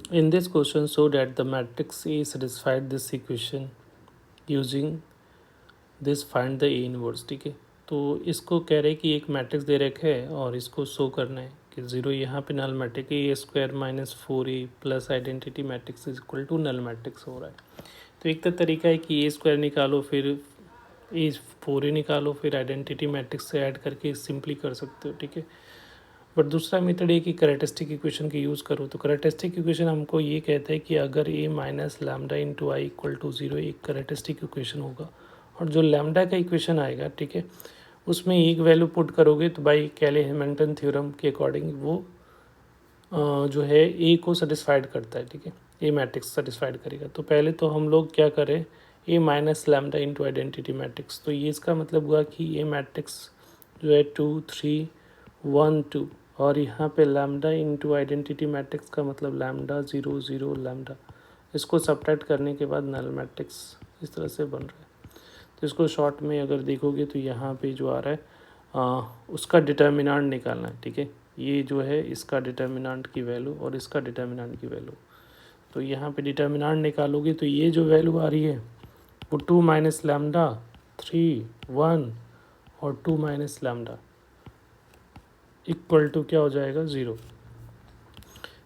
In this question, show that the matrix A satisfied this equation using this find the A inverse. ठीक है, तो इसको कह रहे हैं कि एक मैट्रिक्स दे रखा है और इसको शो करना है कि ज़ीरो यहाँ पे null matrix A square minus four A plus identity matrix is equal to null matrix हो रहा है। तो एक तो तरीका है कि ए स्क्वायर निकालो, फिर ए फोर ए निकालो, फिर आइडेंटिटी मैट्रिक्स से ऐड करके सिंपली कर सकते हो। ठीक है, बट दूसरा मेथड है कि कैरेक्टरिस्टिक इक्वेशन की यूज़ करो। तो कैरेक्टरिस्टिक इक्वेशन हमको ये कहता है कि अगर A minus lambda into I equal to zero एक कैरेक्टरिस्टिक इक्वेशन होगा, और जो लैम्डा का इक्वेशन आएगा, ठीक है, उसमें एक वैल्यू पुट करोगे तो बाई कैले-हैमिल्टन थ्योरम के अकॉर्डिंग वो जो है ए को सेटिस्फाइड करता है। ठीक है, ए मैट्रिक्स सेटिस्फाइड करेगा। तो पहले तो हम लोग क्या करें, A minus lambda into identity matrix. तो ये इसका मतलब हुआ कि ए मैट्रिक्स जो है 2 3 1 2, और यहाँ पे लैम्डा इंटू आइडेंटिटी मैट्रिक्स का मतलब लैम्डा 0 0 लैम्डा। इसको सब्ट्रैक्ट करने के बाद नल मैट्रिक्स इस तरह से बन रहा है। तो इसको शॉर्ट में अगर देखोगे तो यहाँ पे जो आ रहा है उसका डिटर्मिनेंट निकालना है। ठीक है, ये जो है इसका डिटर्मिनेंट की वैल्यू और इसका डिटर्मिनेंट की वैल्यू। तो यहाँ पे डिटर्मिनेंट निकालोगे तो ये जो वैल्यू आ रही है वो 2 माइनस लैम्डा 3 1 और 2 माइनस लैम्डा इक्वल टू क्या हो जाएगा 0।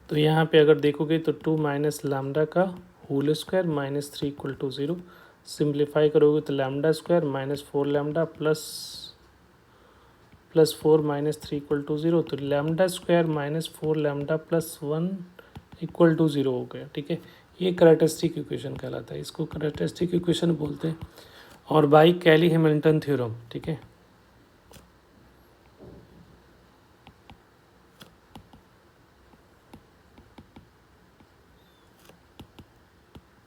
तो यहाँ पे अगर देखोगे तो 2 माइनस लैम्डा का whole square minus 3 equal to 0। Simplify करोगे तो lambda square minus 4 lambda plus 4 minus 3 equal to 0। तो lambda square minus 4 lambda plus 1 equal to 0 हो गया। ठीक है, ये कैरेक्टरिस्टिक इक्वेशन कहलाता है, इसको कैरेक्टरिस्टिक इक्वेशन बोलते हैं, और बाई कैली-हैमिल्टन थ्योरम। ठीक है,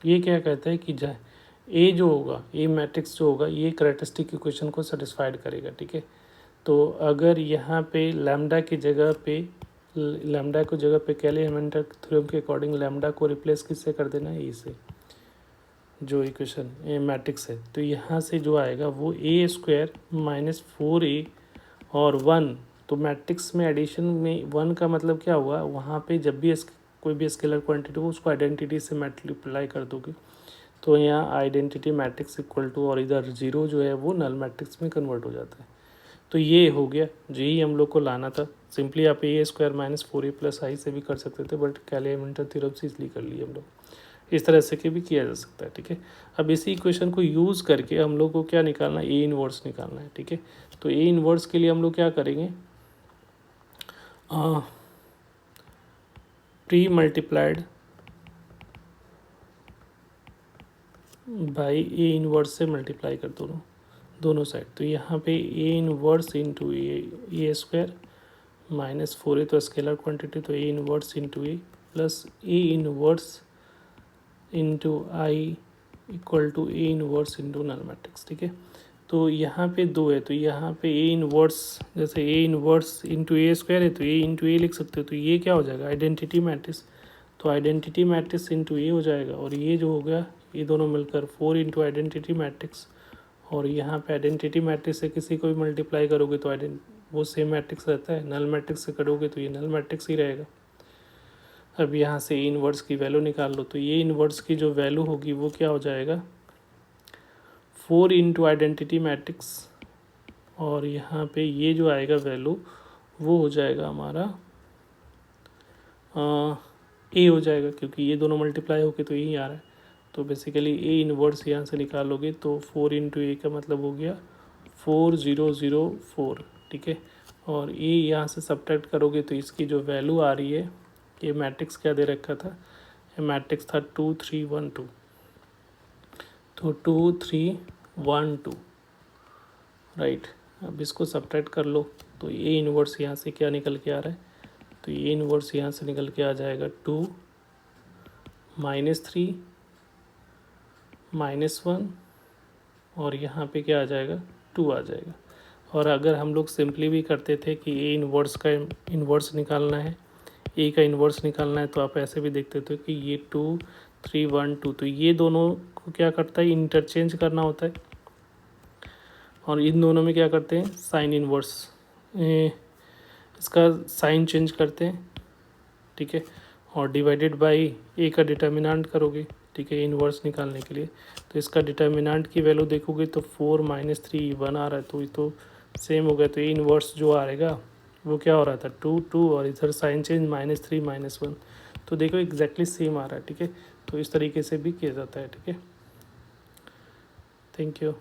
ये क्या कहता है कि ए जो होगा, ए मैट्रिक्स जो होगा, ये कैरेक्टरिस्टिक इक्वेशन को सेटिस्फाइड करेगा। ठीक है, तो अगर यहाँ पे लैम्डा की जगह पे कैले-हैमिल्टन थ्योरम के अकॉर्डिंग लैम्डा को रिप्लेस किससे कर देना है, ए से, जो इक्वेशन ए मैट्रिक्स है। तो यहाँ से जो आएगा वो ए स्क्वायर माइनस 4 ए और 1। तो मैट्रिक्स में एडिशन में 1 का मतलब क्या हुआ, वहाँ पे जब भी कोई भी स्केलर क्वांटिटी हो उसको आइडेंटिटी से मल्टीप्लाई कर दोगे तो यहाँ आइडेंटिटी मैट्रिक्स इक्वल टू, और इधर 0 जो है वो नल मैट्रिक्स में कन्वर्ट हो जाता है। तो ये हो गया, यही हम लोग को लाना था। सिंपली आप ए स्क्वायर माइनस 4 ए प्लस आई से भी कर सकते थे, बट कैले-हैमिल्टन थ्योरम से इसलिए कर लिए हम लोग। इस तरह से के भी किया जा सकता है। ठीक है, अब इसी इक्वेशन को यूज़ करके हम लोग को क्या निकालना है, ए इनवर्स निकालना है। ठीक है, तो ए इनवर्स के लिए हम लोग क्या करेंगे, pre multiplied by A inverse से मल्टीप्लाई कर दोनों साइड। तो यहाँ पे A inverse into A square minus 4 तो स्केलर क्वांटिटी, तो A inverse into A plus A inverse into I equal to A inverse into null matrix. ठीक है, तो यहाँ पे 2 है, तो यहाँ पे ए इनवर्स, जैसे ए इनवर्स इंटू ए स्क्वायर है तो ए इंटू ए लिख सकते हो। तो ये क्या हो जाएगा, आइडेंटिटी मैट्रिक्स। तो आइडेंटिटी मैट्रिक्स इंटू ए हो जाएगा, और ये जो हो गया ये दोनों मिलकर 4 इंटू आइडेंटिटी मैट्रिक्स, और यहाँ पे आइडेंटिटी मैट्रिक्स से किसी को भी मल्टीप्लाई करोगे तो वो सेम मैट्रिक्स रहता है, नल मैट्रिक्स से करोगे तो ये नल मैट्रिक्स ही रहेगा। अब यहाँ से ए इनवर्स की वैल्यू निकाल लो, तो ये इनवर्स की जो वैल्यू होगी वो क्या हो जाएगा, 4 इंटू आइडेंटिटी मैट्रिक्स, और यहाँ पे ये जो आएगा वैल्यू वो हो जाएगा हमारा ए हो जाएगा, क्योंकि ये दोनों मल्टीप्लाई होके तो यही आ रहा है। तो बेसिकली ए इनवर्स यहाँ से निकालोगे तो 4 इंटू ए का मतलब हो गया 4004। ठीक है, और ए यहाँ से सब्ट्रैक्ट करोगे तो इसकी जो वैल्यू आ रही है, ये मैट्रिक्स क्या दे रखा था, ये मैट्रिक्स था 2 3 1 2। तो 2 3 1 2, राइट। अब इसको सब्ट्रैक्ट कर लो तो ए इनवर्स यहाँ से क्या निकल के आ रहा है, तो ए इनवर्स यहाँ से निकल के आ जाएगा 2 -3 -1, और यहाँ पे क्या आ जाएगा 2 आ जाएगा। और अगर हम लोग सिंपली भी करते थे कि ए इनवर्स का इनवर्स निकालना है, ए का इन्वर्स निकालना है, तो आप ऐसे भी देखते थे कि ये 2 3 1 2, तो ये दोनों को क्या करता है, इंटरचेंज करना होता है, और इन दोनों में क्या करते हैं, साइन इन्वर्स, इसका साइन चेंज करते हैं। ठीक है, और डिवाइडेड बाई ए का डिटर्मिनेंट करोगे, ठीक है, इनवर्स निकालने के लिए। तो इसका डिटर्मिनेंट की वैल्यू देखोगे तो 4 - 3 1 आ रहा है, तो ये तो सेम हो गया। तो ए इनवर्स जो आएगा वो क्या हो रहा था 2 2, और इधर साइन चेंज -3 -1, तो देखो एग्जैक्टली सेम आ रहा है, ठीक है। तो इस तरीके से भी किया जाता है, ठीक है। Thank you.